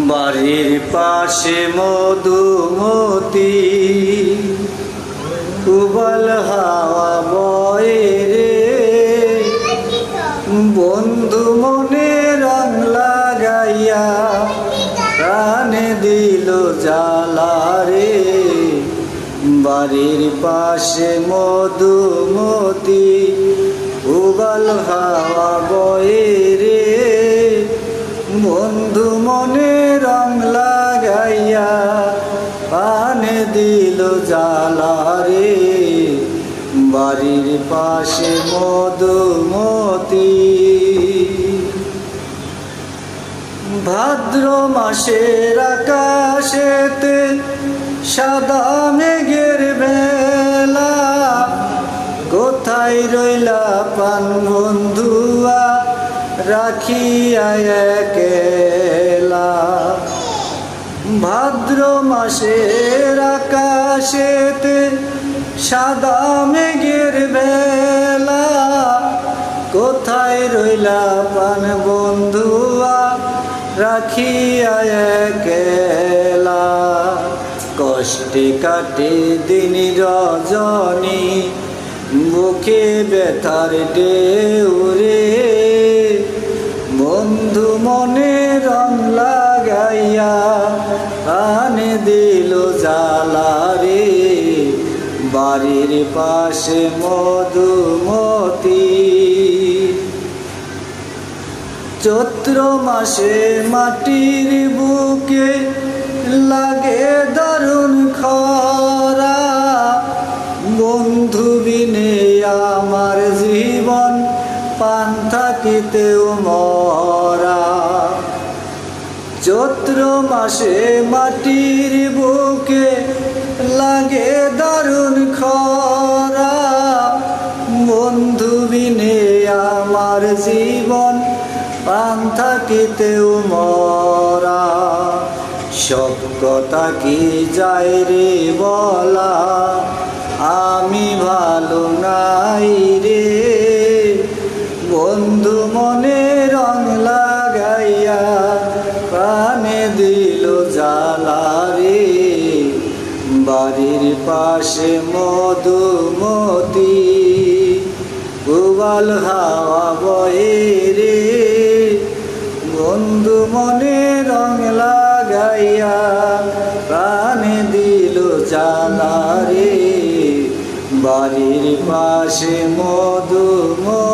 বাড়ির পাশে মধুমতি উবাল হাওয়া বয়ে রে, বন্ধু মনে রং লাগাইয়া প্রাণে দিল জ্বালা রে। বাড়ির পাশে মধুমতি উবাল হাওয়া বয়ে রে, বন্ধু মনে রং লাগাইয়া প্রাণে দিল জ্বালা রে। বাড়ির পাশে মধুমতি। ভাদ্র মাসের আকাশেতে সাদা মেঘের বেলা, কোথায় রইলা প্রাণ বন্ধুয়া রাখিয়া একলা। ভাদ্র মাসের আকাশেতে সাদা মেঘের বেলা, কোথায় রইলা প্রাণ বন্ধুয়া রাখিয়া একলা। কষ্টে কাটে দিন রজনী, বুকে ব্যথার ঢেউ রে, বন্ধু মনে রং লাগাইয়া প্রাণে দিল জ্বালা রে। বাড়ির পাশে মধুমতি। চৈত্র মাসে মাটির বুকে লাগে দারুণ খরা, বন্ধু বিনে আমার জীবন পান থাকিতেও মরা। চৈত্র মাসে মাটির বুকে লাগে দারুণ খরা, বন্ধু বিনে আমার জীবন পান থাকিতেও মরা। সব কথা কি যায় রে বলা, আমি ভালো নাই রে, বন্ধু মনে রং লাগাইয়া প্রাণে দিল জ্বালা রে। বাড়ির পাশে মধুমতি উবাল হাওয়া বয়ে রে, বন্ধু মনে রং লাগাইয়া প্রাণে দিল জ্বালা রে। বাড়ির পাশে মধুমতি।